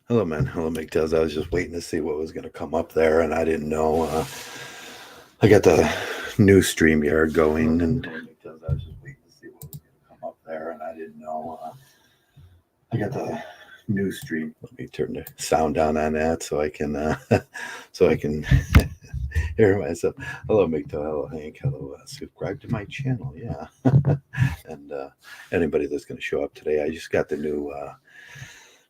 Hello, man. Hello, Mgtow. I was just waiting to see what was going to come up there, and I didn't know. I got the new StreamYard going, and hello, Mgtow. I was just waiting to see what was going to come up there, and I didn't know. I got the new stream. Let me turn the sound down on that so I can so I can hear myself. Hello, Mgtow. Hello, Hank. Hello. Subscribe to my channel. Yeah, and anybody that's going to show up today, I just got the new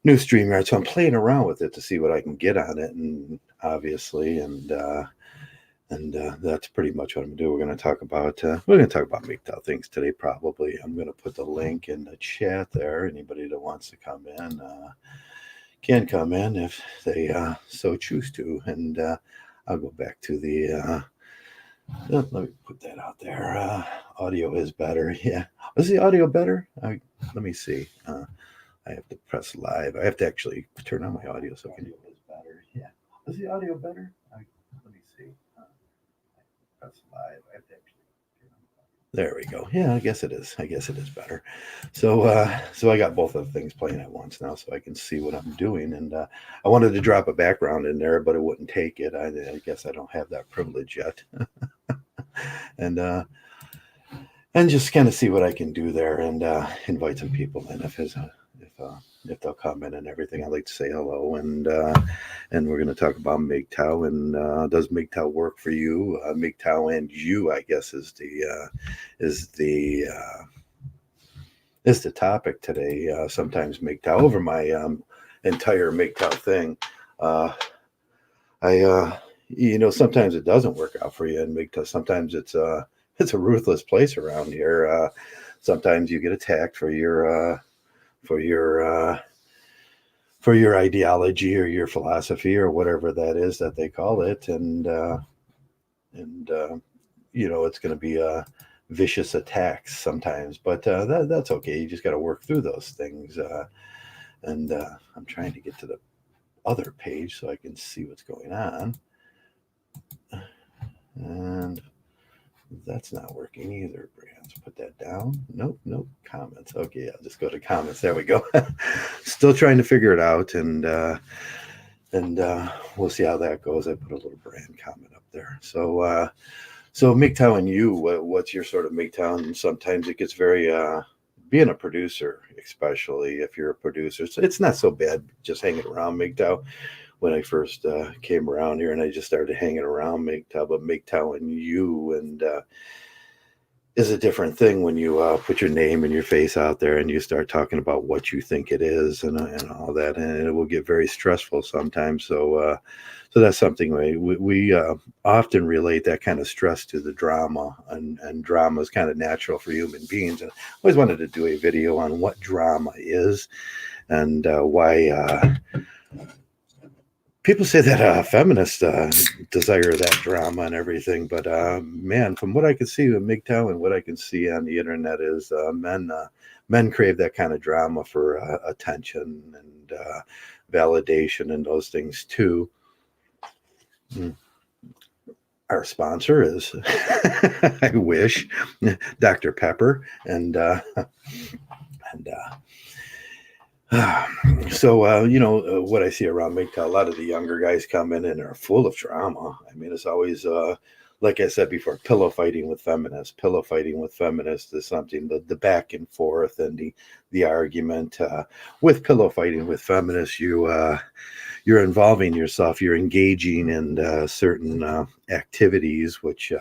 StreamYard, so I'm playing around with it to see what I can get on it, and obviously, and that's pretty much what I'm gonna do. We're gonna talk about Mgtow things today. Probably, I'm gonna put the link in the chat there. Anybody that wants to come in can come in if they so choose to, and I'll go back to the. Let me put that out there. Audio is better. Yeah, is the audio better? Let me see. I have to press live. I have to actually turn on my audio so I can. Audio is better. Yeah. Is the audio better? Let me see. Press live. I have to actually. There we go. Yeah, I guess it is. I guess it is better. So I got both of the things playing at once now, so I can see what I'm doing. And I wanted to drop a background in there, but it wouldn't take it. I guess I don't have that privilege yet. and and just kind of see what I can do there and invite some people in if they'll come in and everything. I'd like to say hello and we're going to talk about Mgtow and does Mgtow work for you? Mgtow and you, I guess, is the is the topic today. Sometimes Mgtow over my entire Mgtow thing. Uh, sometimes it doesn't work out for you in Mgtow. Sometimes it's a ruthless place around here. Sometimes you get attacked for your for your ideology or your philosophy or whatever that is that they call it, and it's going to be vicious attacks sometimes, but that's okay. You just got to work through those things. And I'm trying to get to the other page so I can see what's going on, and that's not working either. Brands, put that down. Nope, nope. Comments. Okay, I'll just go to comments. There we go. Still trying to figure it out, and we'll see how that goes. I put a little brand comment up there. So Mgtow and you, what's your sort of Mgtow? And sometimes it gets very being a producer, especially if you're a producer. So it's not so bad just hanging around Mgtow. When I first came around here and I just started hanging around Mgtow, but Mgtow and you and is a different thing when you put your name and your face out there and you start talking about what you think it is and all that, and it will get very stressful sometimes. So that's something we often relate that kind of stress to the drama, and drama is kind of natural for human beings. And I always wanted to do a video on what drama is and why. People say that feminists desire that drama and everything, but man, from what I can see with Mgtow and what I can see on the internet is men crave that kind of drama for attention and validation and those things too. Mm. Our sponsor is, I wish, Dr. Pepper, and so what I see around Mgtow, a lot of the younger guys come in and are full of drama. I mean, it's always like I said before, pillow fighting with feminists. Pillow fighting with feminists is something, the back and forth and the argument. With pillow fighting with feminists, you're involving yourself, you're engaging in certain activities, which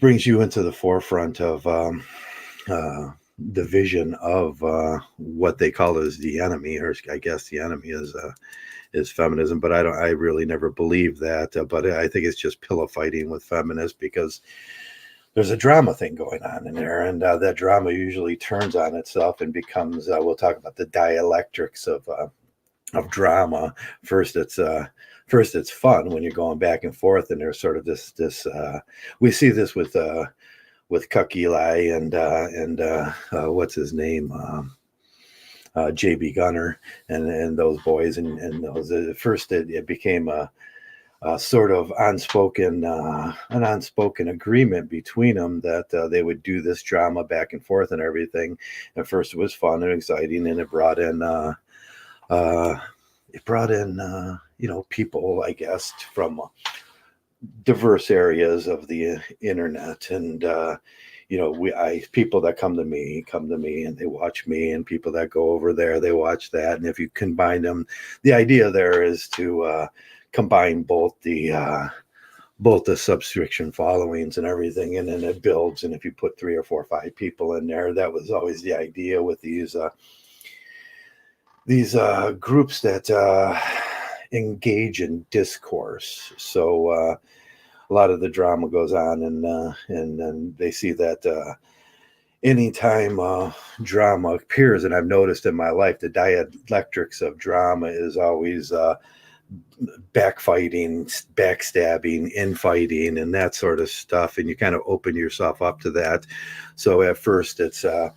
brings you into the forefront of the vision of what they call as the enemy, or I guess the enemy is feminism. But I really never believed that. But I think it's just pillow fighting with feminists because there's a drama thing going on in there, and that drama usually turns on itself and becomes. We'll talk about the dialectics of drama. First it's fun when you're going back and forth, and there's sort of this. We see this with Cuck Eli and what's his name, JB Gunner and those boys and those. At first, it became a sort of an unspoken agreement between them that they would do this drama back and forth and everything. At first, it was fun and exciting, and it brought in It brought in, people, I guess, from diverse areas of the internet. And, people that come to me and they watch me, and people that go over there, they watch that. And if you combine them, the idea there is to combine both the subscription followings and everything, and then it builds. And if you put 3 or 4 or 5 people in there, that was always the idea with these groups that engage in discourse. So a lot of the drama goes on, and then they see that anytime drama appears, and I've noticed in my life the dialectics of drama is always backfighting, backstabbing, infighting, and that sort of stuff. And you kind of open yourself up to that. So at first it's a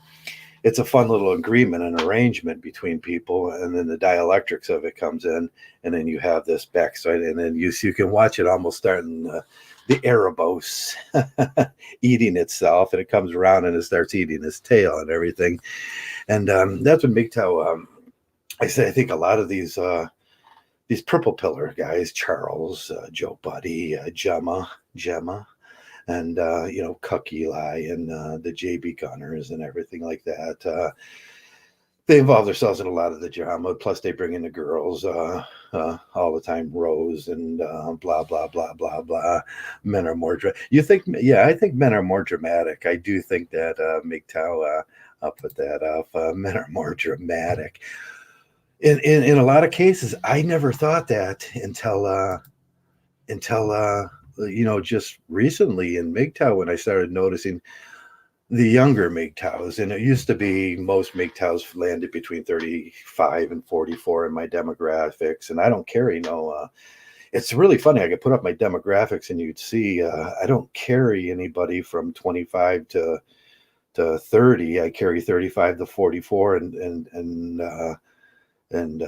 fun little agreement and arrangement between people, and then the dialectics of it comes in, and then you have this backside, and then you can watch it almost starting the Erebos eating itself, and it comes around and it starts eating its tail and everything. And that's what Mgtow. I think a lot of these purple pillar guys, Charles, Joe Buddy, Gemma, and Cuck Eli, and the JB Gunners and everything like that. They involve themselves in a lot of the drama. Plus, they bring in the girls all the time, Rose, and blah blah blah blah blah. Men are more. You think? Yeah, I think men are more dramatic. I do think that Mgtow. I'll put that up. Men are more dramatic. In a lot of cases, I never thought that until just recently in Mgtow, when I started noticing the younger Mgtows. And it used to be most Mgtows landed between 35 and 44 in my demographics. And I don't carry no, it's really funny. I could put up my demographics and you'd see I don't carry anybody from 25 to 30. I carry 35 to 44 and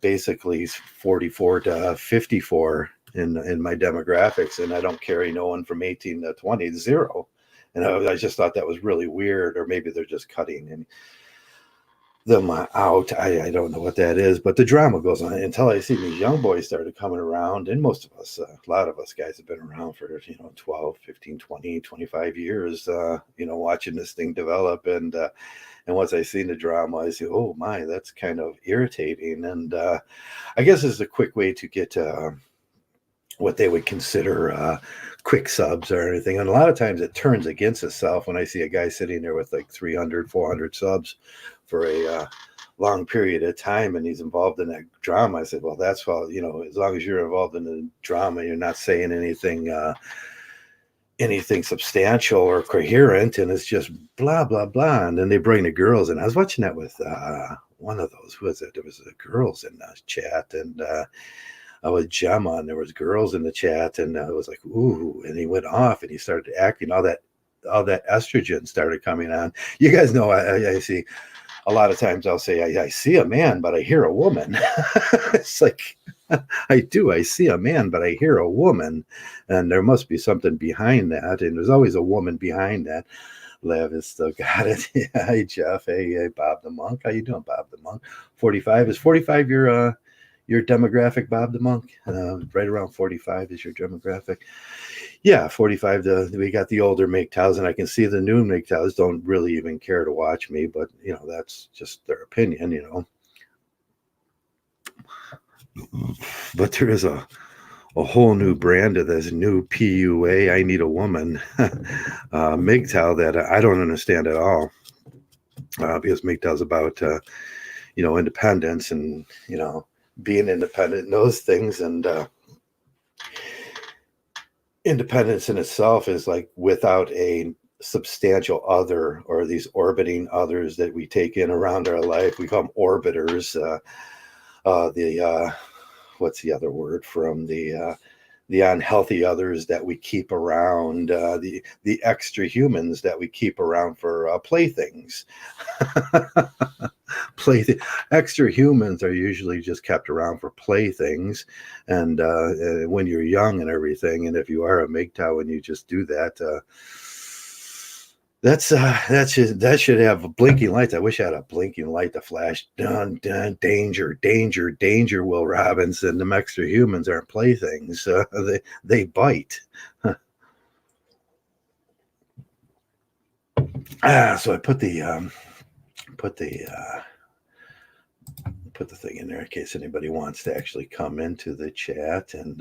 basically 44 to 54 in my demographics. And I don't carry no one from 18 to 20, zero. And I just thought that was really weird, or maybe they're just cutting them out. I don't know what that is, but the drama goes on until I see these young boys started coming around. And most of us, a lot of us guys have been around for, 12, 15, 20, 25 years, watching this thing develop. And once I seen the drama, I say, oh my, that's kind of irritating. And I guess it's a quick way to get what they would consider quick subs or anything. And a lot of times it turns against itself when I see a guy sitting there with like 300, 400 subs for a long period of time, and he's involved in that drama. I said, well, that's all, as long as you're involved in the drama, you're not saying anything substantial or coherent, and it's just blah, blah, blah. And then they bring the girls in. I was watching that with one of those, who was it? There was girls in the chat, and I was Gemma, and there was girls in the chat, and I was like, ooh, and he went off and he started acting, all that estrogen started coming on. You guys know, I see a lot of times I'll say, I see a man, but I hear a woman. It's like, I see a man, but I hear a woman, and there must be something behind that. And there's always a woman behind that. Lev has still got it. Yeah, hey, Jeff. Hey, Bob the Monk. How you doing, Bob the Monk? 45. Is 45 your demographic, Bob the Monk? Right around 45 is your demographic. Yeah, 45. We got the older Mgtows, and I can see the new Mgtows don't really even care to watch me, but that's just their opinion, But there is a whole new brand of this new PUA. I need a woman, Mgtow, that I don't understand at all, because Mgtow's about independence and being independent and those things, and independence in itself is like without a substantial other, or these orbiting others that we take in around our life. We call them orbiters. What's the other word from the unhealthy others that we keep around, the extra humans that we keep around for playthings. Extra humans are usually just kept around for playthings, and when you're young and everything. And if you are a Mgtow and you just do that, That should have a blinking light. I wish I had a blinking light to flash. Dun dun, danger, danger, danger. Will Robinson. The extra humans aren't playthings. They bite. So I put the put the thing in there in case anybody wants to actually come into the chat and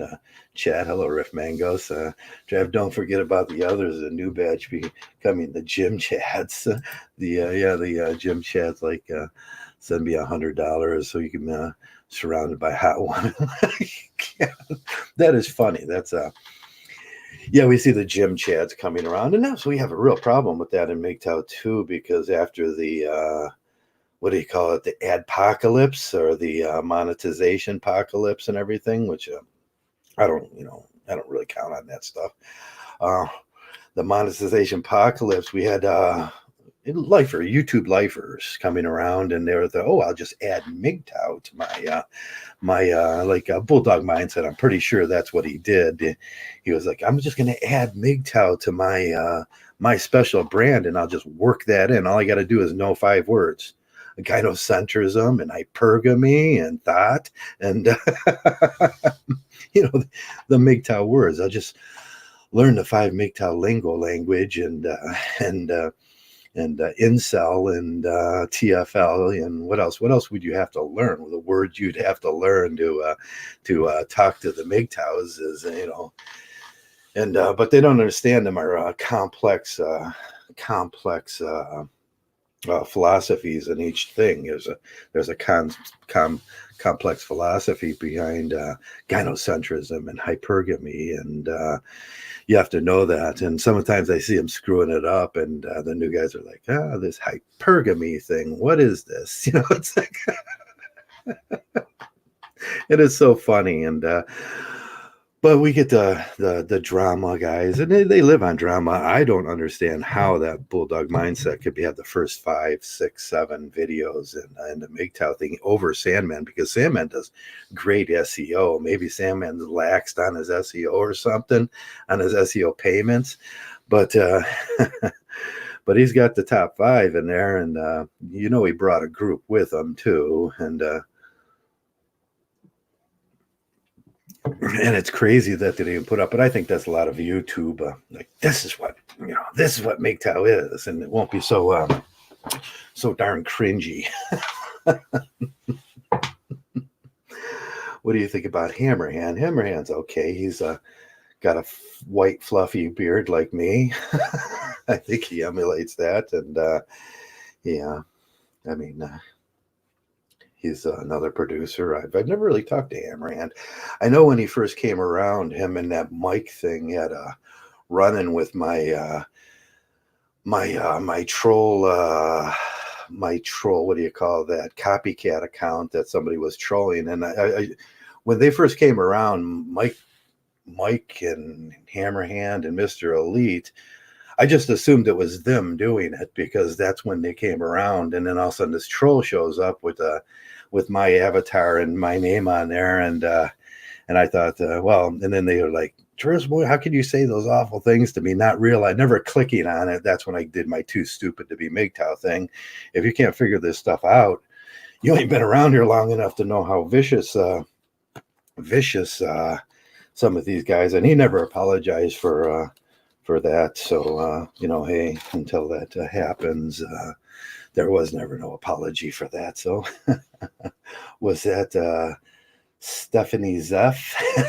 chat. Hello, Riff Mangos. Trav, don't forget about the others. The new batch becoming the gym chats. The gym chats like send me $100 so you can surrounded by hot women. That is funny. That's yeah, we see the gym chats coming around, and now so we have a real problem with that in Mgtow too, because after the what do you call it, the adpocalypse or the monetization apocalypse and everything, which I don't really count on that stuff. Uh, the monetization apocalypse, we had YouTube lifers coming around, and they were I'll just add Mgtow to my bulldog mindset. I'm pretty sure that's what he did. He was like, I'm just going to add Mgtow to my special brand, and I'll just work that in. All I got to do is know 5 words: gynocentrism and hypergamy and thought and the Mgtow words. I'll just learn the 5 Mgtow lingo language and incel and TFL and what else? What else would you have to learn? Well, the words you'd have to learn to talk to the Mgtows is and but they don't understand them are complex philosophies in each thing. There's a complex philosophy behind gynocentrism and hypergamy, and you have to know that. And sometimes I see them screwing it up, and the new guys are like, this hypergamy thing, what is this? It's like it is so funny. And but we get the drama guys, and they live on drama. I don't understand how that bulldog mindset could have the first 5, 6, 7 videos in the Mgtow thing over Sandman, because Sandman does great SEO. Maybe Sandman laxed on his SEO or something, on his SEO payments, but but he's got the top 5 in there, and he brought a group with him too, and it's crazy that they didn't put up, but I think that's a lot of YouTube. Like, this is what Mgtow is, and it won't be so darn cringy. What do you think about Hammerhand? Hammerhand's okay. He's got a white fluffy beard like me. I think he emulates that, and yeah, I mean. He's another producer. I've never really talked to Hammerhand. I know when he first came around, him and that Mike thing had a run-in with my troll. My troll. What do you call that? Copycat account that somebody was trolling. And I when they first came around, Mike and Hammerhand and Mr. Elite, I just assumed it was them doing it because that's when they came around. And then all of a sudden this troll shows up with my avatar and my name on there. And I thought, and then they were like, Traversable, how can you say those awful things to me? Not real. I never clicking on it. That's when I did my too stupid to be Mgtow thing. If you can't figure this stuff out, you ain't been around here long enough to know how vicious some of these guys. And he never apologized for that. So, hey, until that happens, there was never no apology for that. So was that Stephanie Zeff?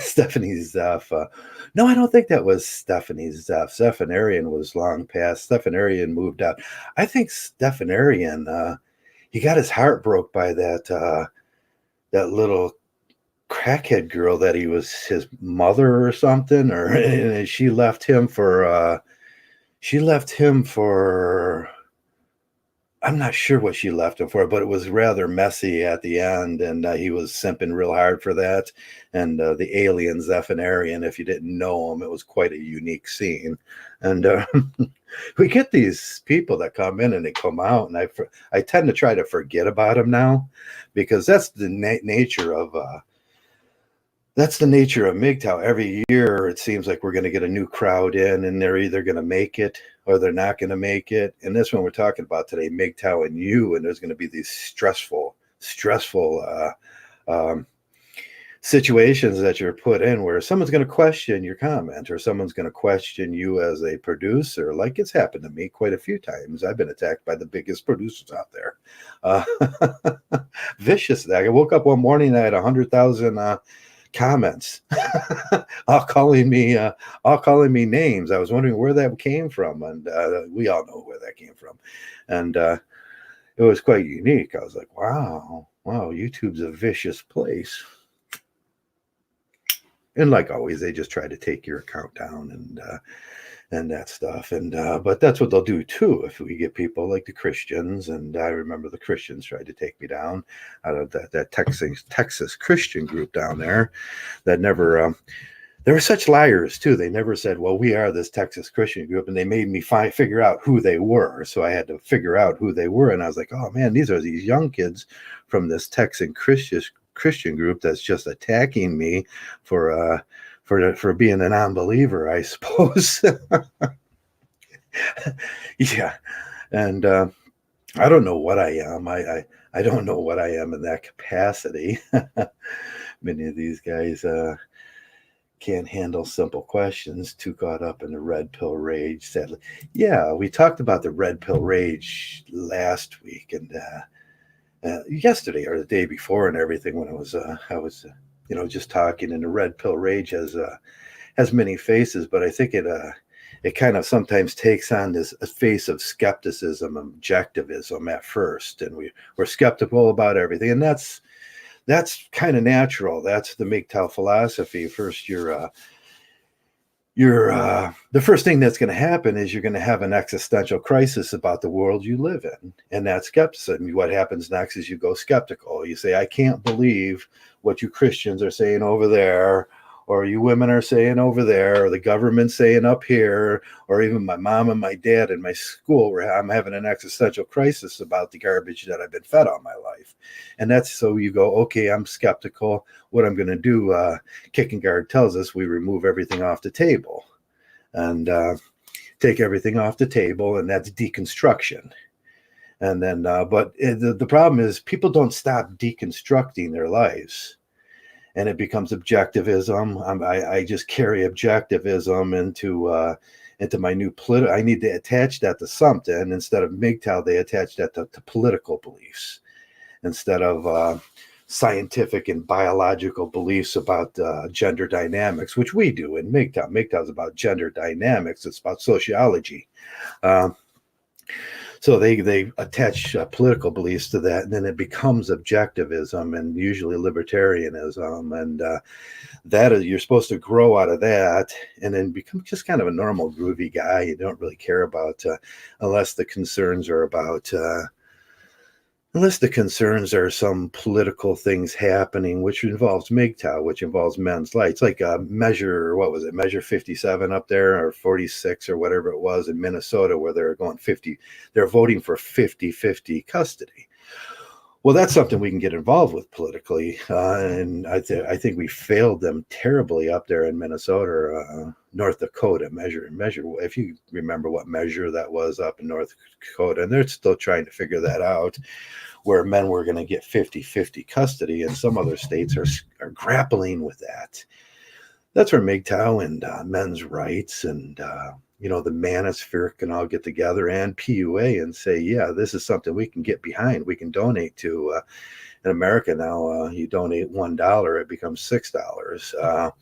Stephanie Zeff. No, I don't think that was Stephanie Zeff. Stephanarian was long past. Stephanarian moved out. I think Stephanarian, he got his heart broke by that little crackhead girl that he was his mother or something, and she left him for I'm not sure what she left him for, but it was rather messy at the end, and he was simping real hard for that. And the alien Zephanarian, if you didn't know him, it was quite a unique scene. And we get these people that come in and they come out, and I tend to try to forget about them now, because that's the nature of Mgtow. Every year, it seems like we're going to get a new crowd in, and they're either going to make it or they're not going to make it. And this one we're talking about today, Mgtow and you, and there's going to be these stressful um, situations that you're put in where someone's going to question your comment, or someone's going to question you as a producer. Like, it's happened to me quite a few times. I've been attacked by the biggest producers out there. Vicious. I woke up one morning, I had 100,000 comments, all calling me names. I was wondering where that came from, and we all know where that came from. And it was quite unique. I was like, wow, YouTube's a vicious place. And like always, they just try to take your account down and that stuff. And but that's what they'll do too if we get people like the Christians. And I remember the Christians tried to take me down out of that Texas Christian group down there that never. They were such liars too. They never said, "Well, we are this Texas Christian group," and they made me figure out who they were. So I had to figure out who they were, and I was like, "Oh man, these are these young kids from this Texan Christian group that's just attacking me for being a non-believer, I suppose." Yeah, and I don't know what I am. I don't know what I am in that capacity. Many of these guys can't handle simple questions, too caught up in the red pill rage, sadly. Yeah, we talked about the red pill rage last week and yesterday or the day before and everything, when I was just talking. And the red pill rage has many faces, but I think it kind of sometimes takes on this face of skepticism and objectivism at first, and we're skeptical about everything, and that's kind of natural. That's the Mgtow philosophy. First, the first thing that's going to happen is you're going to have an existential crisis about the world you live in, and that's skepticism. What happens next is you go skeptical. You say, "I can't believe what you Christians are saying over there, or you women are saying over there, or the government's saying up here, or even my mom and my dad in my school, where I'm having an existential crisis about the garbage that I've been fed all my life." And that's so you go, "Okay, I'm skeptical. What I'm going to do," Kierkegaard tells us, we remove everything off the table and take everything off the table, and that's deconstruction. And then, but the problem is people don't stop deconstructing their lives. And it becomes objectivism. I just carry objectivism into my new I need to attach that to something. Instead of Mgtow, they attach that to political beliefs instead of scientific and biological beliefs about gender dynamics, which we do in Mgtow. Mgtow is about gender dynamics. It's about sociology. So they attach political beliefs to that, and then it becomes objectivism and usually libertarianism, and that is, you're supposed to grow out of that and then become just kind of a normal groovy guy. You don't really care about unless the concerns are some political things happening, which involves Mgtow, which involves men's rights, like Measure 57 up there, or 46 or whatever it was in Minnesota, where they're voting for 50-50 custody. Well, that's something we can get involved with politically, and I think we failed them terribly up there in Minnesota, North Dakota. Measure. If you remember what measure that was up in North Dakota, and they're still trying to figure that out, where men were going to get 50-50 custody, and some other states are grappling with that. That's where Mgtow and men's rights and the manosphere can all get together, and PUA, and say, yeah, this is something we can get behind. We can donate to. In America now, you donate $1, it becomes $6.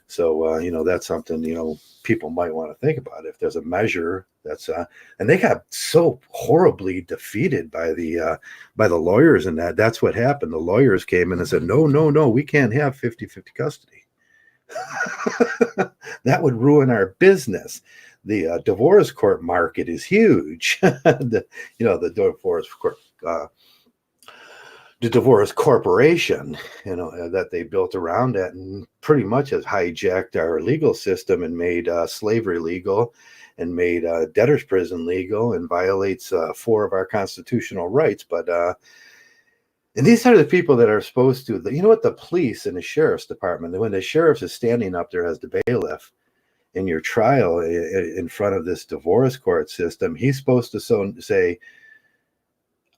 So that's something people might want to think about. If there's a measure that's and they got so horribly defeated by the lawyers, and that's what happened. The lawyers came in and said, no, we can't have 50-50 custody. That would ruin our business. The divorce court market is huge. The divorce court, the divorce corporation, that they built around that, and pretty much has hijacked our legal system and made slavery legal, and made debtor's prison legal, and violates 4 of our constitutional rights. But and these are the people that are supposed to, the police and the sheriff's department, when the sheriff is standing up there as the bailiff, in your trial in front of this divorce court system, he's supposed to say,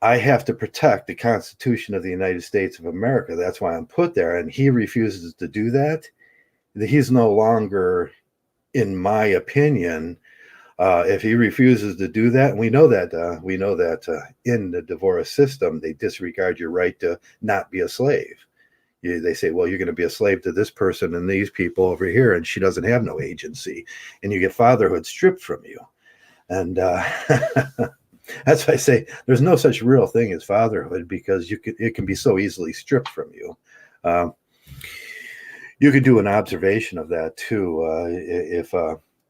I have to protect the Constitution of the United States of America. That's why I'm put there. And he refuses to do that. He's no longer, in my opinion, if he refuses to do that, and we know that in the divorce system, they disregard your right to not be a slave. They say, well, you're going to be a slave to this person and these people over here, and she doesn't have no agency, and you get fatherhood stripped from you. And that's why I say there's no such real thing as fatherhood, because it can be so easily stripped from you. You could do an observation of that too.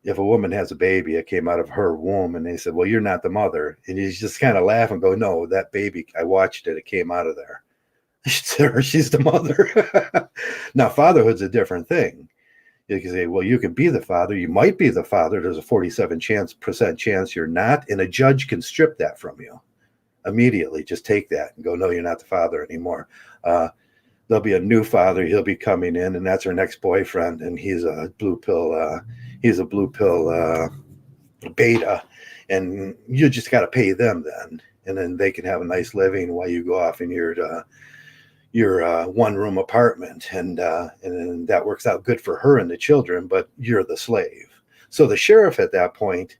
If a woman has a baby, it came out of her womb, and they said, well, you're not the mother. And you just kind of laugh and go, no, that baby, I watched it. It came out of there. She's the mother. Now, fatherhood's a different thing. You can say, well, you can be the father. You might be the father. There's a 47% chance you're not. And a judge can strip that from you immediately. Just take that and go, no, you're not the father anymore. There'll be a new father. He'll be coming in, and that's her next boyfriend. And he's a blue pill. Beta. And you just got to pay them then. And then they can have a nice living while you go off in your one-room apartment, and then that works out good for her and the children, but you're the slave. So the sheriff at that point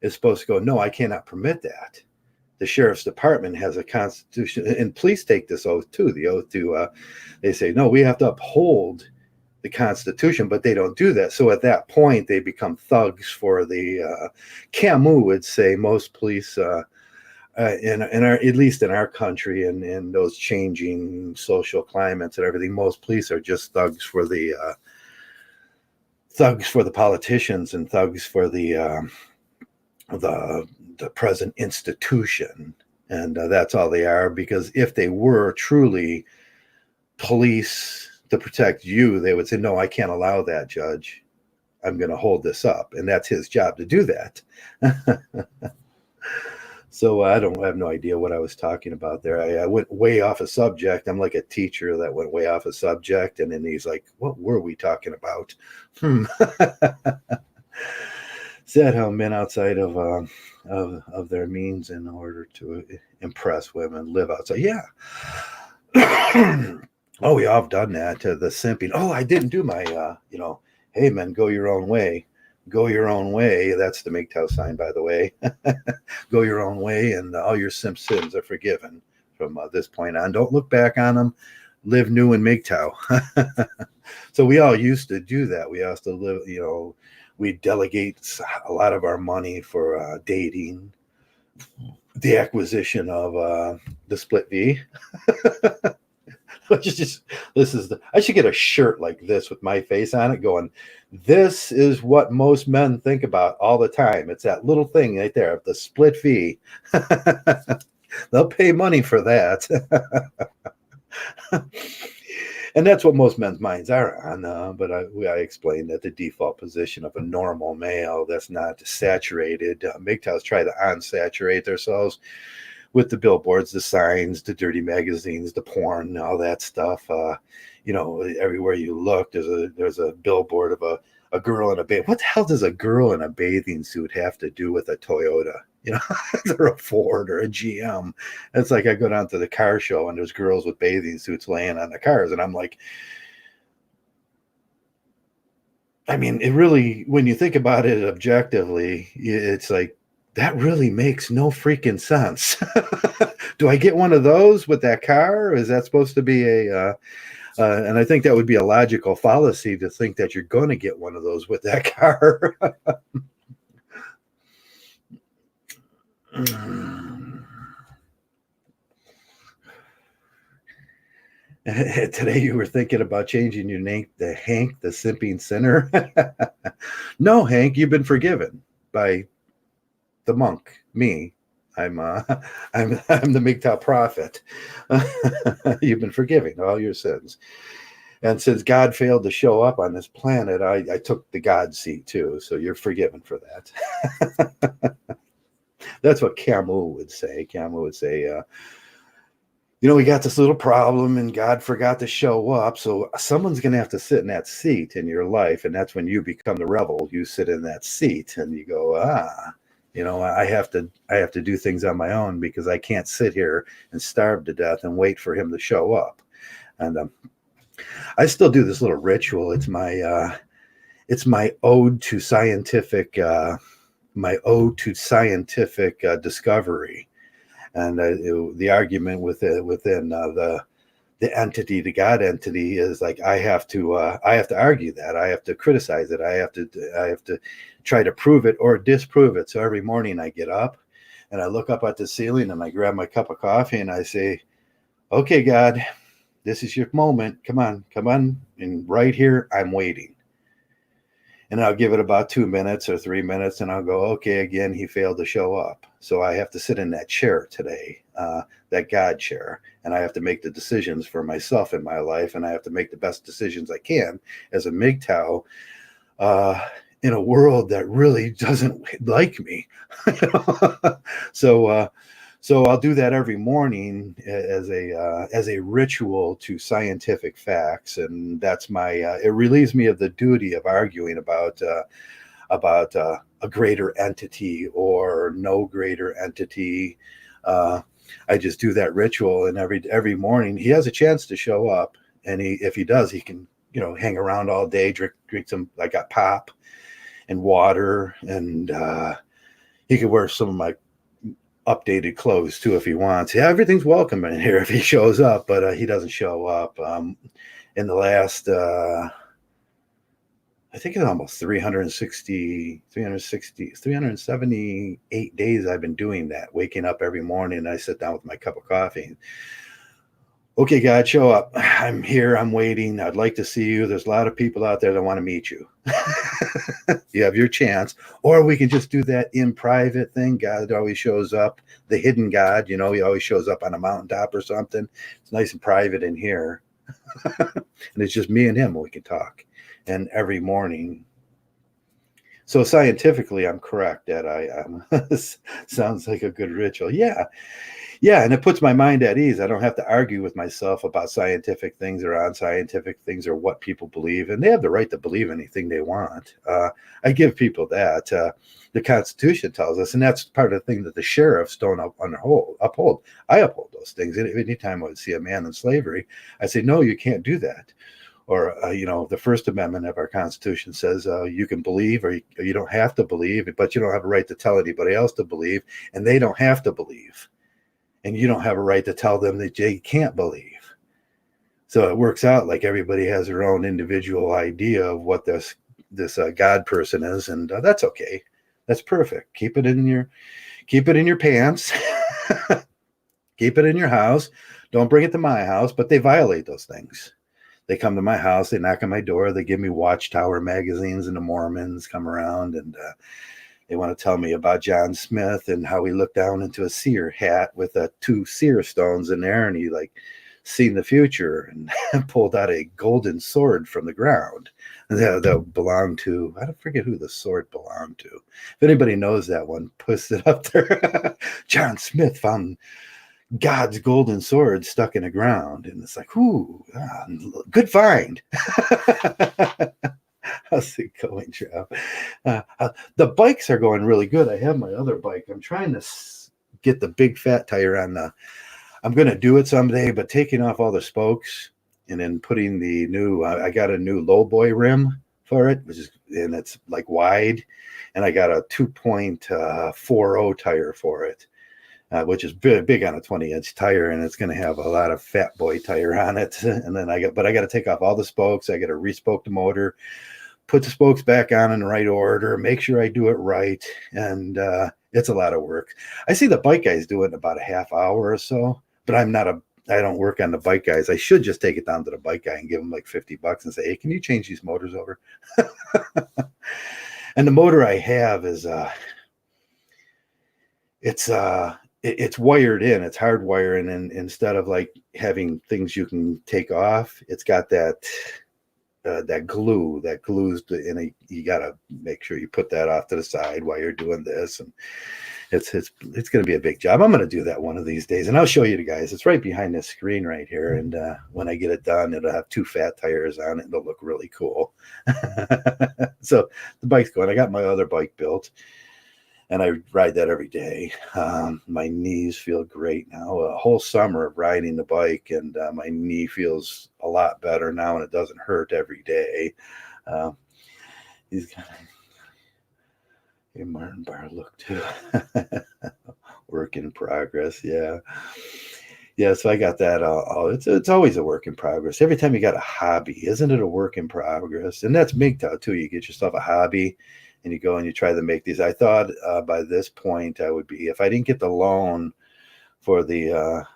is supposed to go, no, I cannot permit that. The sheriff's department has a constitution, and police take this oath too. The oath to, they say, no, we have to uphold the Constitution, but they don't do that. So at that point, they become thugs for the, Camus would say most police, in our, at least in our country, and in those changing social climates and everything, most police are just thugs for the politicians and thugs for the present institution, and that's all they are. Because if they were truly police to protect you, they would say, no, I can't allow that, Judge. I'm going to hold this up, and that's his job to do that. So I have no idea what I was talking about there. I went way off a subject. I'm like a teacher that went way off a subject, and then he's like, what were we talking about? Said how men outside of their means, in order to impress women, live outside. Yeah. Oh, we all have done that. The simping. Oh, I didn't do my, hey, men, go your own way. Go your own way. That's the Mgtow sign, by the way. Go your own way, and all your simp sins are forgiven from this point on. Don't look back on them. Live new in Mgtow. So we all used to do that. We used to live, we delegate a lot of our money for dating, the acquisition of the split V. I should get a shirt like this with my face on it going, this is what most men think about all the time. It's that little thing right there, the split V. They'll pay money for that. And that's what most men's minds are on. But I explained that the default position of a normal male that's not saturated. MGTOWs try to unsaturate themselves with the billboards, the signs, the dirty magazines, the porn, all that stuff. Everywhere you look, there's a billboard of a girl in a bathing. What the hell does a girl in a bathing suit have to do with a Toyota? Or a Ford or a GM. It's like I go down to the car show and there's girls with bathing suits laying on the cars, and I'm like, I mean, it really, when you think about it objectively, it's like, that really makes no freaking sense. Do I get one of those with that car? Or is that supposed to be and I think that would be a logical fallacy to think that you're going to get one of those with that car. Today you were thinking about changing your name to Hank, the simping sinner. No, Hank, you've been forgiven by the monk, me. I'm the Mgtow prophet. You've been forgiven all your sins. And since God failed to show up on this planet, I took the God seat too. So you're forgiven for that. That's what Camus would say. Camus would say, we got this little problem and God forgot to show up. So someone's going to have to sit in that seat in your life. And that's when you become the rebel. You sit in that seat and you go, I have to do things on my own because I can't sit here and starve to death and wait for him to show up. And I still do this little ritual. It's my ode to scientific, discovery. And the argument within the entity, the God entity, is like I have to argue that, I have to criticize it, I have to try to prove it or disprove it. So every morning I get up and I look up at the ceiling and I grab my cup of coffee and I say, "Okay, God, this is your moment. Come on, and right here I'm waiting." And I'll give it about 2 minutes or 3 minutes, and I'll go, "Okay, again, he failed to show up. So I have to sit in that chair today, that God chair, and I have to make the decisions for myself in my life, and I have to make the best decisions I can as a Mgtow, uh, in a world that really doesn't like me." so, so I'll do that every morning as a ritual to scientific facts, and that's my. It relieves me of the duty of arguing about a greater entity or no greater entity. Uh, I just do that ritual, and every morning he has a chance to show up, and if he does, he can hang around all day, drink some. I got pop and water, and he could wear some of my updated clothes too if he wants. Yeah, everything's welcome in here if he shows up, but he doesn't show up. In the last I think it's almost 378 days I've been doing that, waking up every morning and I sit down with my cup of coffee. "Okay, God, show up. I'm here. I'm waiting. I'd like to see you. There's a lot of people out there that want to meet you." You have your chance. Or we can just do that in private thing. God always shows up. The hidden God, he always shows up on a mountaintop or something. It's nice and private in here. And it's just me and him. We can talk. And every morning. So scientifically, I'm correct that I am. Sounds like a good ritual. Yeah. Yeah, and it puts my mind at ease. I don't have to argue with myself about scientific things or unscientific things or what people believe, and they have the right to believe anything they want. I give people that. The Constitution tells us, and that's part of the thing that the sheriffs don't uphold. I uphold those things. Anytime I would see a man in slavery, I say, "No, you can't do that." Or, the First Amendment of our Constitution says you can believe or you don't have to believe, but you don't have a right to tell anybody else to believe, and they don't have to believe. And you don't have a right to tell them that they can't believe. So it works out like everybody has their own individual idea of what this God person is, and that's okay. That's perfect. Keep it in your pants. Keep it in your house. Don't bring it to my house. But they violate those things. They come to my house. They knock on my door. They give me Watchtower magazines, and the Mormons come around and they want to tell me about John Smith and how he looked down into a seer hat with two seer stones in there, and he seen the future and pulled out a golden sword from the ground that belonged to, I don't forget who the sword belonged to. If anybody knows that one, post it up there. John Smith found God's golden sword stuck in the ground, and it's like, ooh, good find. How's it going, Joe? The bikes are going really good. I have my other bike. I'm trying to get the big fat tire on the. I'm going to do it someday, but taking off all the spokes and then putting the new. I got a new low boy rim for it, and it's like wide, and I got a 2.40 tire for it. Which is big on a 20-inch tire, and it's going to have a lot of fat boy tire on it. And then I got to take off all the spokes. I got to respoke the motor, put the spokes back on in the right order, make sure I do it right, and it's a lot of work. I see the bike guys do it in about a half hour or so, but I don't work on the bike guys. I should just take it down to the bike guy and give him like $50 and say, "Hey, can you change these motors over?" And the motor I have is it's wired in, it's hardwired, and instead of like having things you can take off, it's got that glue that glues and you got to make sure you put that off to the side while you're doing this, and it's going to be a big job. I'm going to do that one of these days, and I'll show you the guys. It's right behind this screen right here, and when I get it done, it'll have 2 fat tires on it. It'll look really cool. So the bike's going. I got my other bike built, and I ride that every day. My knees feel great now. A whole summer of riding the bike, and my knee feels a lot better now, and it doesn't hurt every day. He's got a Martin bar look too. Work in progress. Yeah. So I got that. It's always a work in progress. Every time you got a hobby, isn't it a work in progress? And that's Mgtow too. You get yourself a hobby, and you go and you try to make these. I thought by this point I would be, if I didn't get the loan for the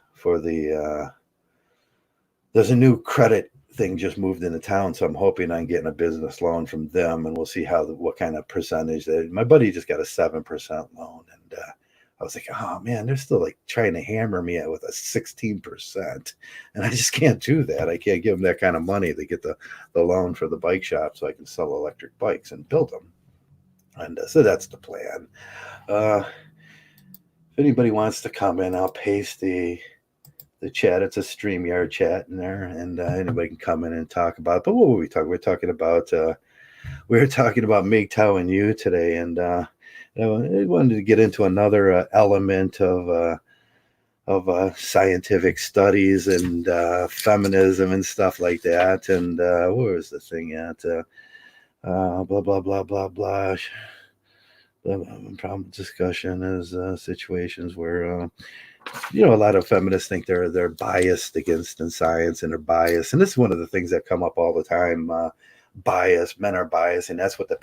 there's a new credit thing just moved into town, so I'm hoping I'm getting a business loan from them, and we'll see what kind of percentage. My buddy just got a 7% loan, and I was like, oh man, they're still like trying to hammer me with a 16%, and I just can't do that. I can't give them that kind of money to get the loan for the bike shop so I can sell electric bikes and build them. And so that's the plan. If anybody wants to come in, I'll paste the chat. It's a StreamYard chat in there, and anybody can come in and talk about it. But what were we talking? We were talking about Mgtow and you today, and I wanted to get into another element of scientific studies and feminism and stuff like that. And where was the thing at? Blah blah blah blah blah. Problem discussion is situations where a lot of feminists think they're biased against in science, and they're biased. And this is one of the things that come up all the time. Bias, men are biased, and that's what they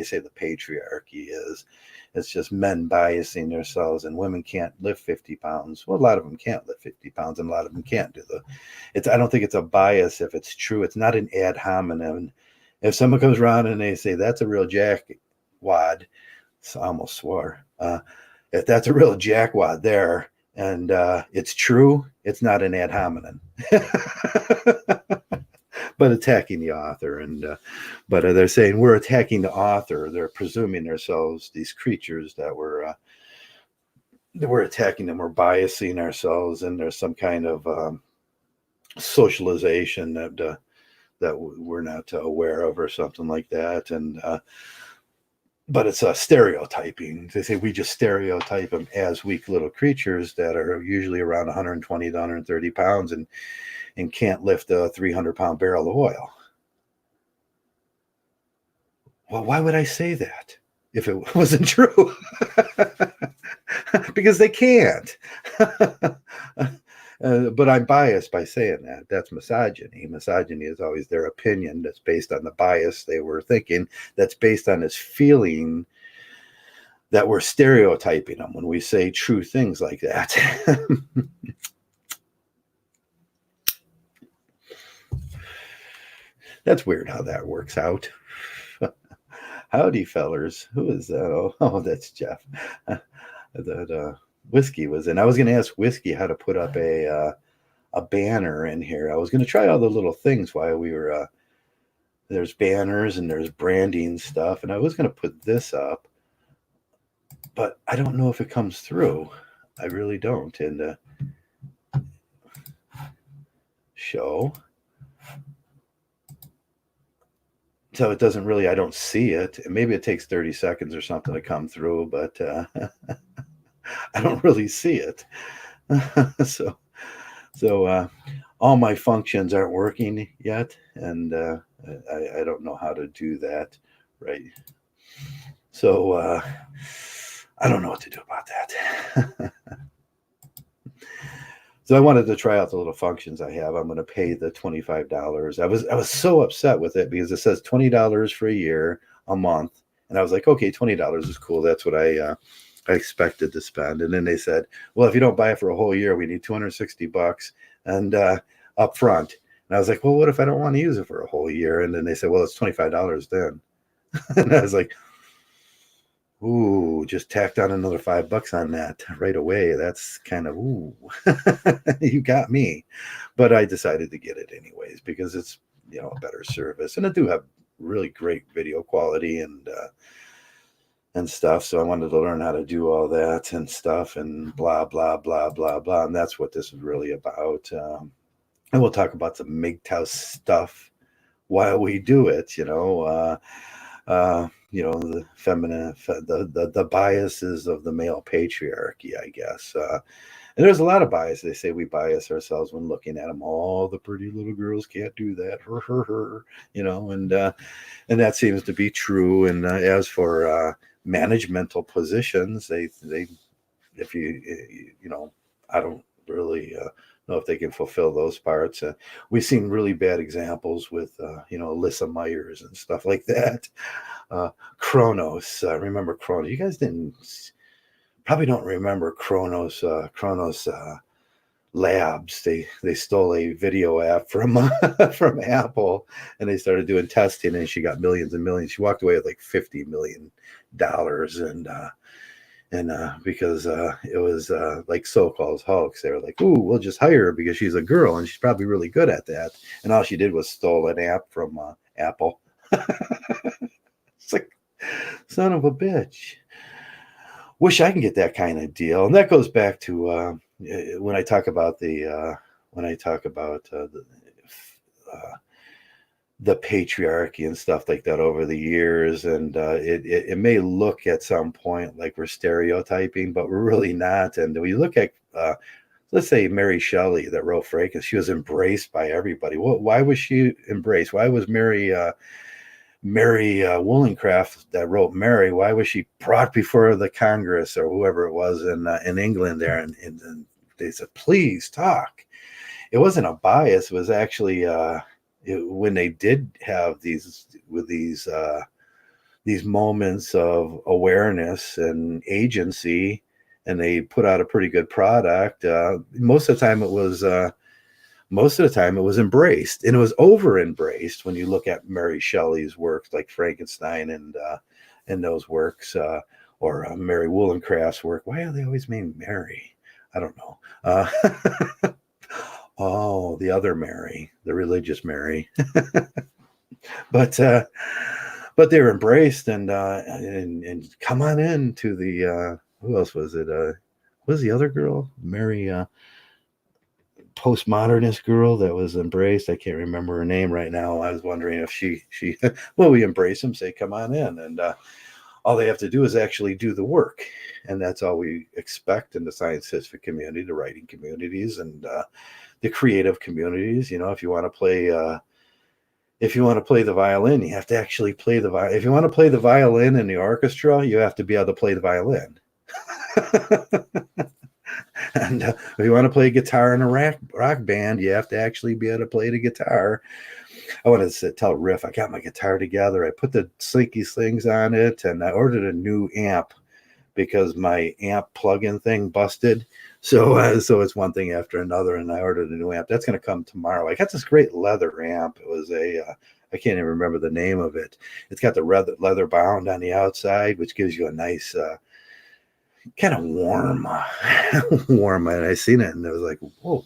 say the patriarchy is. It's just men biasing themselves, and women can't lift 50 pounds. Well, a lot of them can't lift 50 pounds, and a lot of them can't do I don't think it's a bias if it's true. It's not an ad hominem. If someone comes around and they say that's a real jackwad, so I almost swore. If that's a real jackwad there, and it's true, it's not an ad hominem. But attacking the author, but they're saying we're attacking the author. They're presuming themselves these creatures that we're attacking them. We're biasing ourselves, and there's some kind of socialization that we're not aware of, or something like that. And but it's a stereotyping. They say we just stereotype them as weak little creatures that are usually around 120 to 130 pounds and can't lift a 300-pound barrel of oil. Well, why would I say that if it wasn't true? Because they can't. But I'm biased by saying that. That's misogyny. Misogyny is always their opinion that's based on the bias they were thinking, that's based on this feeling that we're stereotyping them when we say true things like that. That's weird how that works out. Howdy, fellers. Who is that? Oh, that's Jeff. That Whiskey was in. I was going to ask Whiskey how to put up a banner in here. I was going to try all the little things while we were. There's banners and there's branding stuff, and I was going to put this up, but I don't know if it comes through. I really don't. And show. So it doesn't really, I don't see it. Maybe it takes 30 seconds or something to come through, but I don't really see it. So all my functions aren't working yet, and I don't know how to do that, right? So I don't know what to do about that. So I wanted to try out the little functions I have. I'm going to pay the $25. I was so upset with it because it says $20 for a year, a month, and I was like, okay, $20 is cool. That's what I expected to spend. And then they said, well, if you don't buy it for a whole year, we need $260 and up front. And I was like, well, what if I don't want to use it for a whole year? And then they said, well, it's $25 then. And I was like, ooh, just tacked on another $5 on that right away. That's kind of, ooh, you got me. But I decided to get it anyways because it's, a better service. And I do have really great video quality, and and stuff. So I wanted to learn how to do all that and stuff and blah, blah, blah, blah, blah. And that's what this is really about. And we'll talk about some Mgtow stuff while we do it, the feminine, the biases of the male patriarchy, I guess. And there's a lot of bias. They say we bias ourselves when looking at them. All the pretty little girls can't do that. Her, and that seems to be true. And as for managemental positions, they if I don't really know if they can fulfill those parts. We've seen really bad examples with Alyssa Myers and stuff like that. Kronos, remember Kronos? You guys probably don't remember Kronos. Kronos Labs. They stole a video app from from Apple, and they started doing testing, and she got millions and millions. She walked away with like $50 million, and because it was like so-called hoax. They were like, "Ooh, we'll just hire her because she's a girl and she's probably really good at that." And all she did was stole an app from Apple. It's like, son of a bitch. Wish I can get that kind of deal. And that goes back to when I talk about the patriarchy and stuff like that over the years, and it may look at some point like we're stereotyping, but we're really not. And we look at let's say Mary Shelley that wrote Frankenstein. She was embraced by everybody. Why was she embraced? Why was Mary Wollstonecraft that wrote Mary? Why was she brought before the Congress or whoever it was in England there? And they said, please talk. It wasn't a bias. It was actually when they did have these moments of awareness and agency, and they put out a pretty good product. Most of the time it was embraced, and it was over embraced when you look at Mary Shelley's works like Frankenstein and those works, or Mary Wollstonecraft's work. Why are they always named Mary? I don't know. Oh, the other Mary, the religious Mary. but they were embraced, and come on in to the who else was it? What was the other girl? Mary, postmodernist girl that was embraced. I can't remember her name right now. I was wondering if she well, we embrace them, say come on in, and all they have to do is actually do the work, and that's all we expect in the scientific community, the writing communities, and the creative communities. If you want to play the violin, you have to actually play the violin. If you want to play the violin in the orchestra, you have to be able to play the violin. And if you want to play guitar in a rock band, you have to actually be able to play the guitar. I wanted to tell Riff, I got my guitar together. I put the slinky slings on it, and I ordered a new amp because my amp plug-in thing busted. So it's one thing after another, and I ordered a new amp. That's going to come tomorrow. I got this great leather amp. It was I can't even remember the name of it. It's got the leather bound on the outside, which gives you a nice kind of warm, and I seen it and it was like, whoa,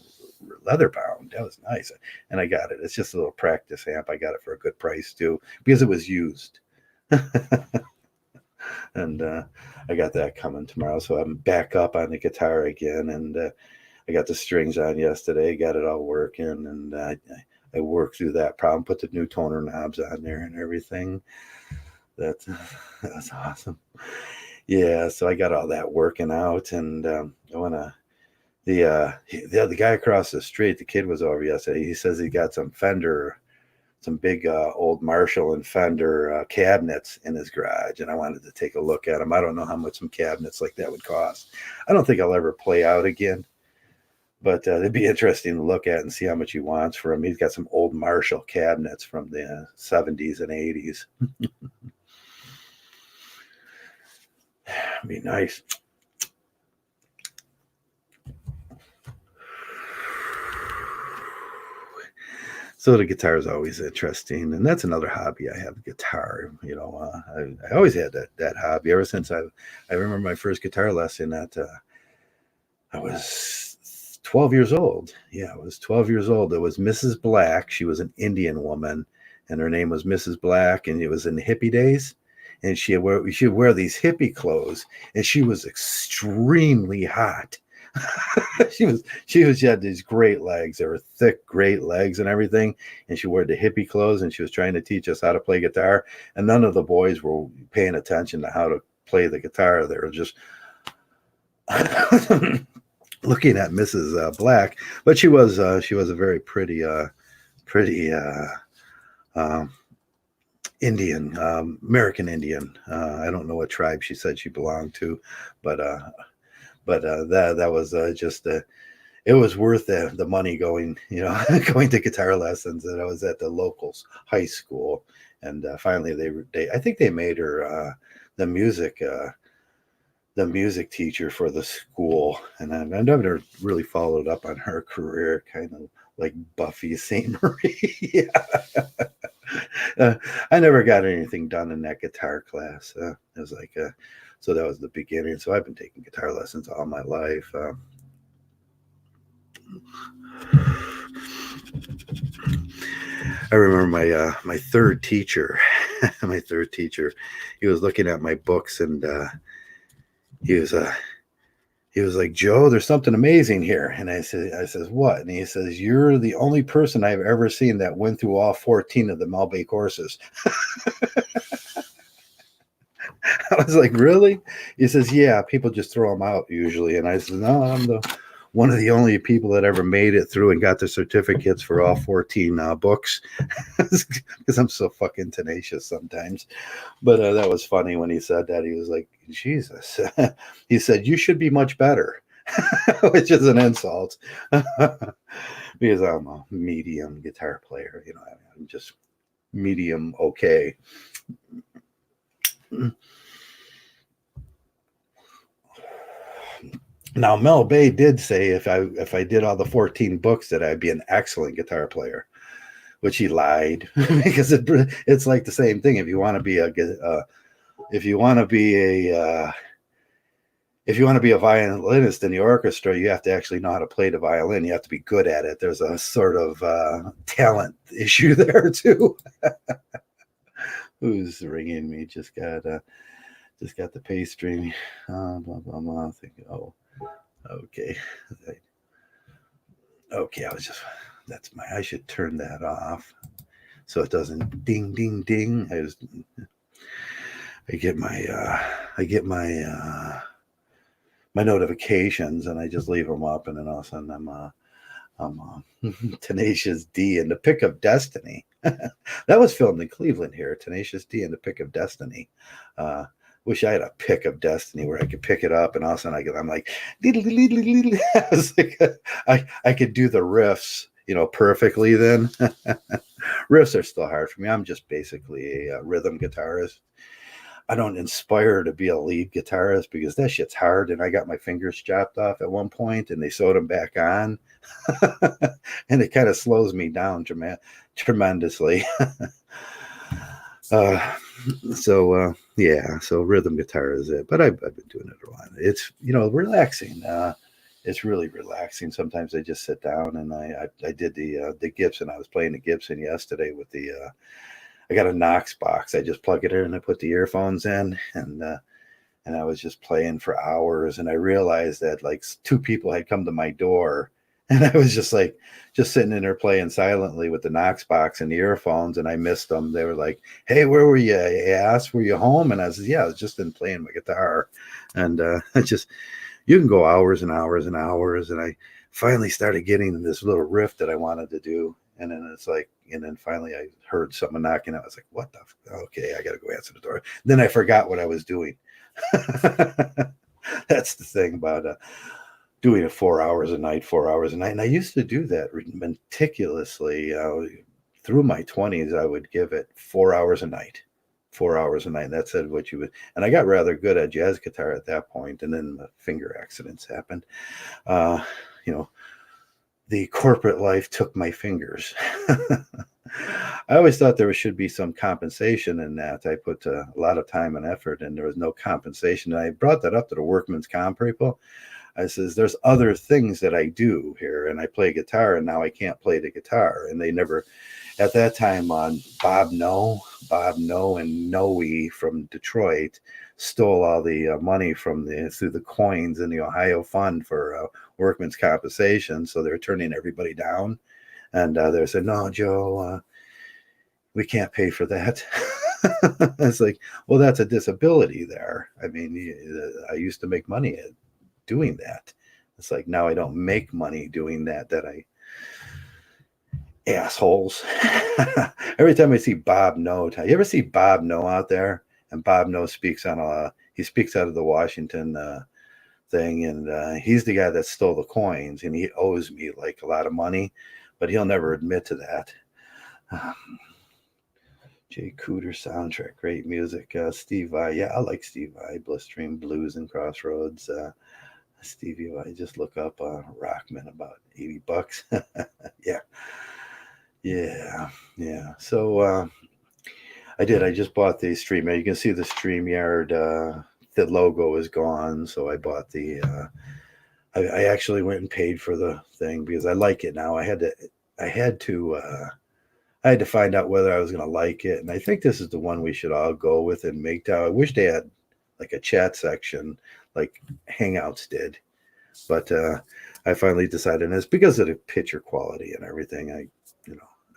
leather bound. That was nice. And I got it. It's just a little practice amp. I got it for a good price too, because it was used. And I got that coming tomorrow. So I'm back up on the guitar again. And I got the strings on yesterday, got it all working. And I worked through that problem, put the new toner knobs on there and everything. That's awesome. Yeah, so I got all that working out, and I want to. The guy across the street, the kid was over yesterday. He says he got some big old Marshall and Fender cabinets in his garage, and I wanted to take a look at them. I don't know how much some cabinets like that would cost. I don't think I'll ever play out again, but it'd be interesting to look at and see how much he wants for them. He's got some old Marshall cabinets from the 70s and 80s. Be nice. So the guitar is always interesting, and that's another hobby I have. Guitar, I always had that hobby ever since I remember my first guitar lesson at I was 12 years old. Yeah, I was 12 years old. It was Mrs. Black. She was an Indian woman, and her name was Mrs. Black, and it was in the hippie days. and she'd wear these hippie clothes, and she was extremely hot. She had these great legs. They were thick, great legs and everything. And she wore the hippie clothes, and she was trying to teach us how to play guitar. And none of the boys were paying attention to how to play the guitar. They were just looking at Mrs. Black. But she was a very pretty um, Indian, American Indian. I don't know what tribe she said she belonged to, but that was just it was worth the money going, going to guitar lessons. And I was at the local high school, and finally they I think they made her the music teacher for the school, and I never really followed up on her career, kind of like Buffy St. Marie. Yeah. I never got anything done in that guitar class. It was like, so that was the beginning. So I've been taking guitar lessons all my life. I remember my third teacher. My third teacher, he was looking at my books, and he was like, Joe, there's something amazing here. And I says, what? And he says, you're the only person I've ever seen that went through all 14 of the Malbec courses. I was like, really? He says, yeah, people just throw them out usually. And I said, no, I'm one of the only people that ever made it through and got the certificates for all 14 books, because I'm so fucking tenacious sometimes. But that was funny when he said that. He was like, Jesus. He said, you should be much better, which is an insult, because I'm a medium guitar player. I'm just medium okay. Now, Mel Bay did say if I did all the 14 books that I'd be an excellent guitar player, which he lied, because it's like the same thing. If you want to be a violinist in the orchestra, you have to actually know how to play the violin. You have to be good at it. There's a sort of talent issue there too. Who's ringing me? Just got the pastry. Blah blah blah. Thinking, oh. Okay. Okay, I should turn that off so it doesn't ding ding ding. I get my notifications, and I just leave them up, and then all of a sudden I'm Tenacious D and the Pick of Destiny. That was filmed in Cleveland here. Tenacious D and the Pick of Destiny. Wish I had a pick of destiny where I could pick it up, and all of a sudden I'm like, I was like, I could do the riffs, perfectly then. Riffs are still hard for me. I'm just basically a rhythm guitarist. I don't inspire to be a lead guitarist because that shit's hard, and I got my fingers chopped off at one point, and they sewed them back on. And it kind of slows me down tremendously. So rhythm guitar is it, but I've been doing it a lot. It's relaxing. It's really relaxing. Sometimes I just sit down, and I did the Gibson. I was playing the Gibson yesterday with I got a Knox box. I just plug it in and I put the earphones in, and I was just playing for hours, and I realized that like two people had come to my door. And I was just sitting in there playing silently with the Knox box and the earphones, and I missed them. They were like, hey, where were you? I asked, were you home? And I said, yeah, I was just in playing my guitar. And you can go hours and hours and hours. And I finally started getting this little riff that I wanted to do. And then finally I heard someone knocking. I was like, what okay, I got to go answer the door. Then I forgot what I was doing. That's the thing about doing it 4 hours a night. And I used to do that meticulously through my 20s. I would give it 4 hours a night. That's what you would. And I got rather good at jazz guitar at that point. And then the finger accidents happened. The corporate life took my fingers. I always thought there should be some compensation in that. I put a lot of time and effort, and there was no compensation. And I brought that up to the workman's comp people. I says, there's other things that I do here, and I play guitar, and now I can't play the guitar. And they never, at that time, Bob No Bob Noe and Noe from Detroit stole all the money from through the coins in the Ohio Fund for workmen's compensation. So they're turning everybody down. And they said, no, Joe, we can't pay for that. It's like, well, that's a disability there. I mean, I used to make money at doing that. It's like, now I don't make money doing that assholes. Every time I see Bob Noe, you ever see Bob Noe out there? And Bob Noe speaks he speaks out of the Washington thing, and he's the guy that stole the coins, and he owes me like a lot of money, but he'll never admit to that. Jay Cooter soundtrack, great music. Steve Vai, yeah, I like Steve Vai. Blistering Blues and Crossroads. Stevie Vai, just look up Rockman, about $80. yeah. So I just bought the StreamYard. You can see the StreamYard. The logo is gone, so I bought the. I actually went and paid for the thing because I like it now. I had to find out whether I was going to like it, and I think this is the one we should all go with in Mgtow. I wish they had like a chat section like Hangouts did, but I finally decided, and it's because of the picture quality and everything.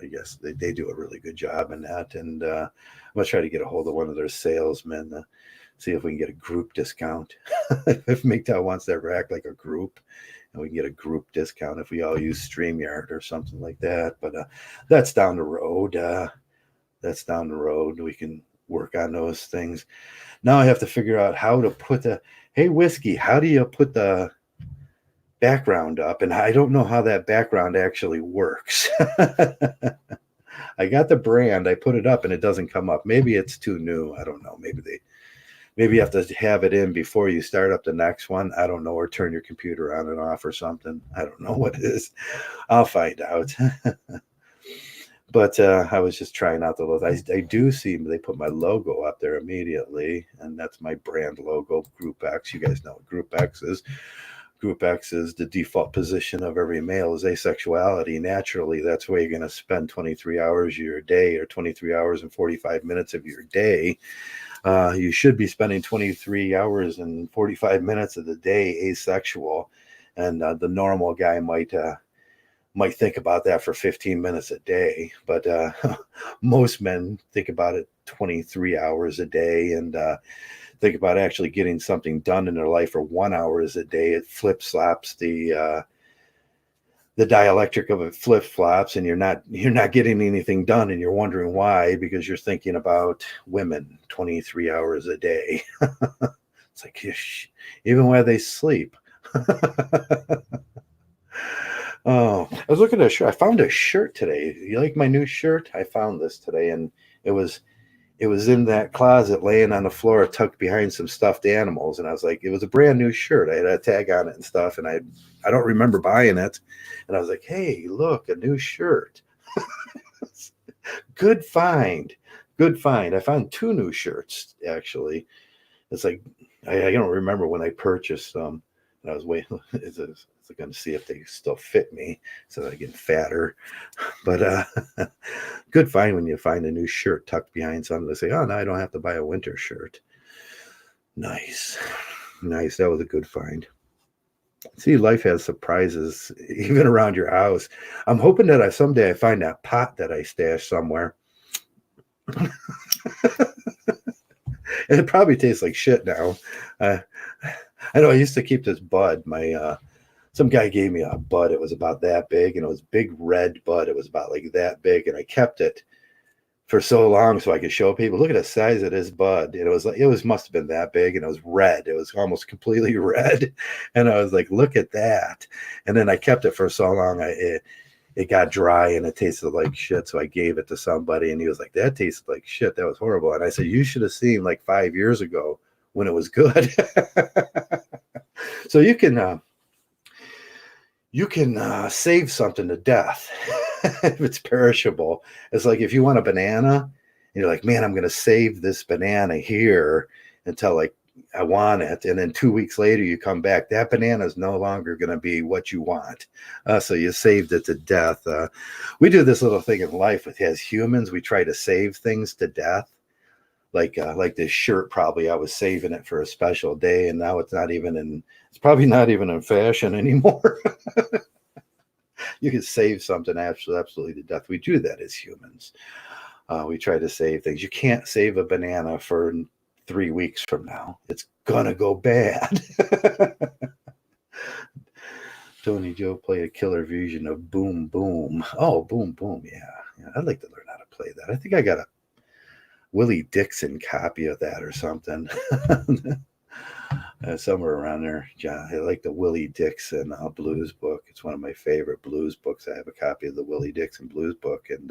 I guess they do a really good job in that, and I'm gonna try to get a hold of one of their salesmen, see if we can get a group discount. If Mgtow wants to ever act like a group, and we can get a group discount if we all use StreamYard or something like that. But that's down the road. We can work on those things. Now I have to figure out how to put hey, Whiskey, how do you put the background up? And I don't know how that background actually works. I got the brand, I put it up, and it doesn't come up. Maybe it's too new. I don't know. Maybe you have to have it in before you start up the next one. I don't know, or turn your computer on and off or something. I don't know what it is. I'll find out. But I was just trying out the logo. I do see they put my logo up there immediately, and that's my brand logo, Group X. You guys know what Group X is. Group X is the default position of every male is asexuality. Naturally, that's where you're going to spend 23 hours of your day, or 23 hours and 45 minutes of your day. You should be spending 23 hours and 45 minutes of the day asexual, and the normal guy might think about that for 15 minutes a day, but most men think about it 23 hours a day, and think about actually getting something done in their life for 1 hour a day. It flip-flops the dialectric of it flip-flops, and you're not getting anything done, and you're wondering why, because you're thinking about women 23 hours a day. It's like, even while they sleep. Oh, I was looking at a shirt. I found a shirt today. You like my new shirt? I found this today, and it was in that closet laying on the floor tucked behind some stuffed animals, and I was like, it was a brand new shirt. I had a tag on it and stuff, and I don't remember buying it, and I was like, hey, look, a new shirt. Good find. I found 2 new shirts, actually. It's like, I don't remember when I purchased them, and I was waiting. It's going to see if they still fit me so that I get fatter. But good find when you find a new shirt tucked behind something. They say, oh, now I don't have to buy a winter shirt. Nice. That was a good find. See, life has surprises even around your house. I'm hoping that someday I find that pot that I stashed somewhere. And it probably tastes like shit now. I know I used to keep this bud. Some guy gave me a bud. It was about that big, and it was big red bud. It was about like that big, and I kept it for so long so I could show people, look at the size of this bud. And it must have been that big, and it was red. It was almost completely red, and I was like, look at that. And then I kept it for so long, it got dry and it tasted like shit. So I gave it to somebody, and he was like, that tasted like shit. That was horrible. And I said, you should have seen like 5 years ago when it was good. So you can save something to death if it's perishable. It's like if you want a banana, and you're like, man, I'm going to save this banana here until like I want it. And then 2 weeks later, you come back. That banana is no longer going to be what you want. So you saved it to death. We do this little thing in life with as humans. We try to save things to death. Like this shirt, probably I was saving it for a special day, and now it's probably not even in fashion anymore. You can save something absolutely to death. We do that as humans. We try to save things. You can't save a banana for 3 weeks from now. It's gonna go bad. Tony Joe play a killer version of Boom Boom. Oh, Boom Boom, yeah. I'd like to learn how to play that. I think I got a Willie Dixon copy of that or something. Somewhere around there. John, I like the Willie Dixon blues book. It's one of my favorite blues books. I have a copy of the Willie Dixon blues book, and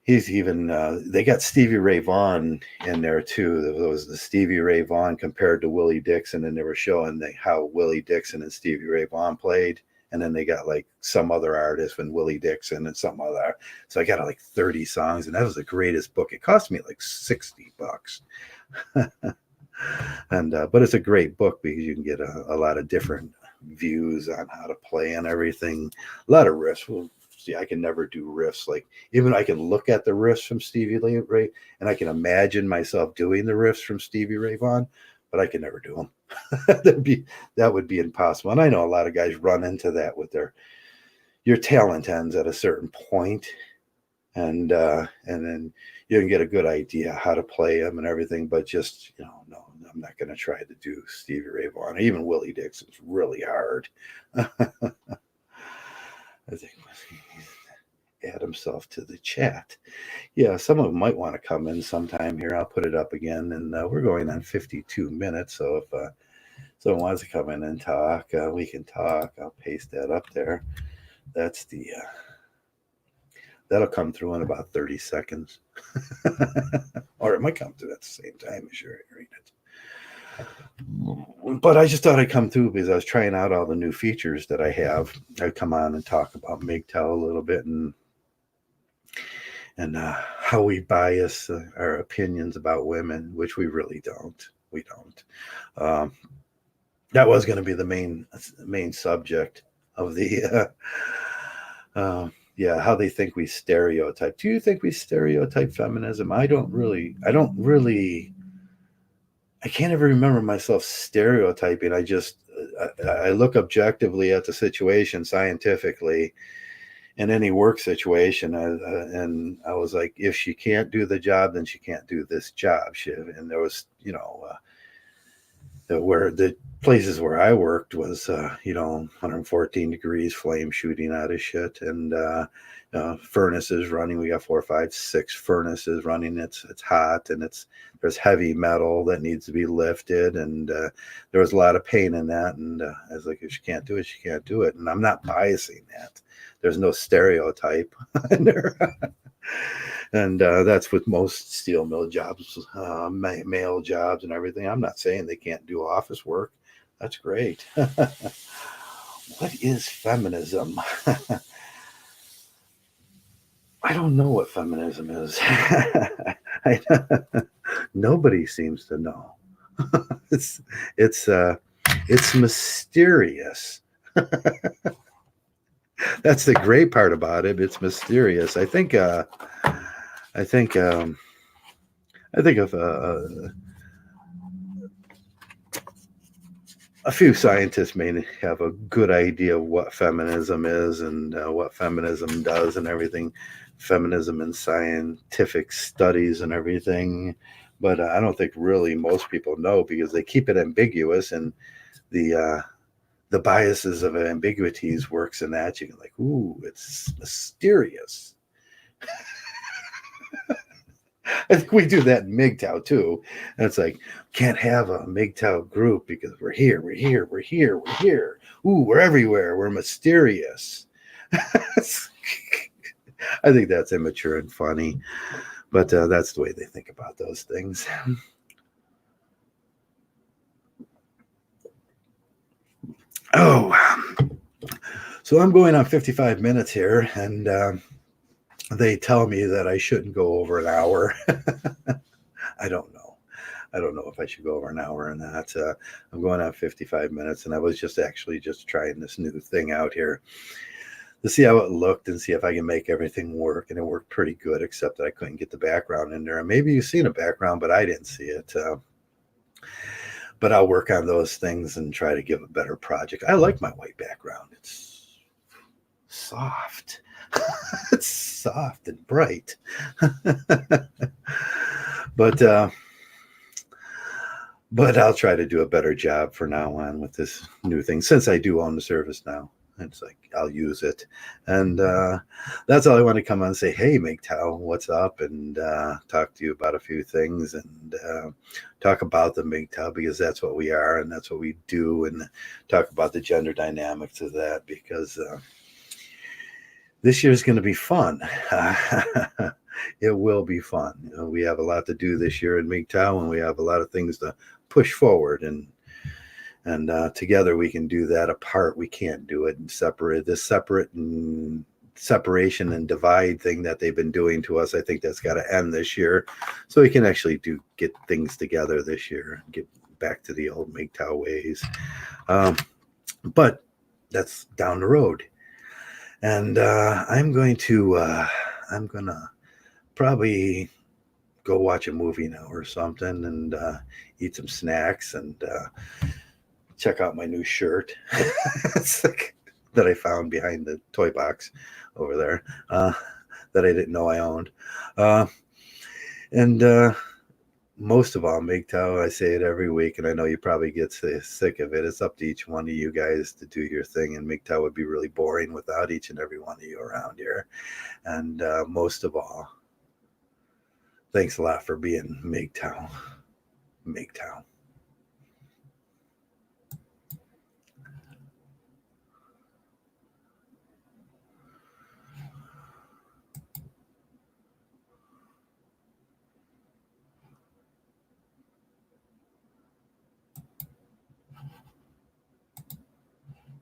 he's even they got Stevie Ray Vaughan in there too. There was the Stevie Ray Vaughan compared to Willie Dixon, and they were showing how Willie Dixon and Stevie Ray Vaughan played. And then they got like some other artist and Willie Dixon and some other. So I got like 30 songs, and that was the greatest book. It cost me like $60. And but it's a great book because you can get a lot of different views on how to play and everything. A lot of riffs. Well, see, I can never do riffs. Like, even I can look at the riffs from Stevie Ray, and I can imagine myself doing the riffs from Stevie Ray Vaughan, but I can never do them. that would be impossible. And I know a lot of guys run into that with your talent ends at a certain point, and then you can get a good idea how to play them and everything. But just, no, I'm not going to try to do Stevie Ray Vaughan. Even Willie Dixon's really hard. I think add himself to the chat. Yeah, some of them might want to come in sometime here. I'll put it up again, and we're going on 52 minutes. So if someone wants to come in and talk, we can talk. I'll paste that up there. That's that'll come through in about 30 seconds. Or it might come through at the same time as you're hearing it. But I just thought I'd come through because I was trying out all the new features that I have. I'd come on and talk about Mgtow a little bit, and how we bias our opinions about women, which we really don't. We don't. That was going to be the main subject of the how they think we stereotype. Do you think we stereotype feminism? I can't ever remember myself stereotyping. I look objectively at the situation scientifically in any work situation, and I was like, if she can't do the job, then she can't do this job. And there was, where the places where I worked was, 114 degrees, flame shooting out of shit, and furnaces running. We got 4, 5, 6 furnaces running. It's hot, and there's heavy metal that needs to be lifted, and there was a lot of pain in that. And I was like, if she can't do it, she can't do it. And I'm not biasing that. There's no stereotype in there. And that's with most steel mill jobs, male jobs and everything. I'm not saying they can't do office work. That's great. What is feminism? I don't know what feminism is. Nobody seems to know. It's mysterious. That's the great part about it. It's mysterious. I think of a few scientists may have a good idea of what feminism is and what feminism does and everything. Feminism and scientific studies and everything. But I don't think really most people know, because they keep it ambiguous, and the biases of ambiguities works in that. You can like, ooh, it's mysterious. I think we do that in Mgtow too. And it's like, can't have a Mgtow group because we're here. Ooh, we're everywhere. We're mysterious. I think that's immature and funny, but that's the way they think about those things. Oh, so I'm going on 55 minutes here, and they tell me that I shouldn't go over an hour. I don't know. I don't know if I should go over an hour or not. I'm going on 55 minutes, and I was just trying this new thing out here to see how it looked and see if I can make everything work. And it worked pretty good, except that I couldn't get the background in there. And maybe you've seen a background, but I didn't see it. But I'll work on those things and try to give a better project. I like my white background. It's soft. It's soft and bright. but I'll try to do a better job for now on with this new thing, since I do own the service now. It's like I'll use it. And that's all I want to come on and say, hey, Mgtow, what's up? And talk to you about a few things and talk about the Mgtow, because that's what we are and that's what we do, and talk about the gender dynamics of that, because this year is going to be fun. It will be fun. We have a lot to do this year in Mgtow, and we have a lot of things to push forward, and together we can do that. Apart, we can't do it. And separation and divide thing that they've been doing to us, I think that's got to end this year, so we can actually get things together this year, get back to the old Mgtow ways. But that's down the road, and I'm gonna probably go watch a movie now or something, and eat some snacks, and check out my new shirt that I found behind the toy box over there, that I didn't know I owned. And most of all, Mgtow, I say it every week, and I know you probably get sick of it. It's up to each one of you guys to do your thing, and Mgtow would be really boring without each and every one of you around here. And most of all, thanks a lot for being Mgtow. Mgtow.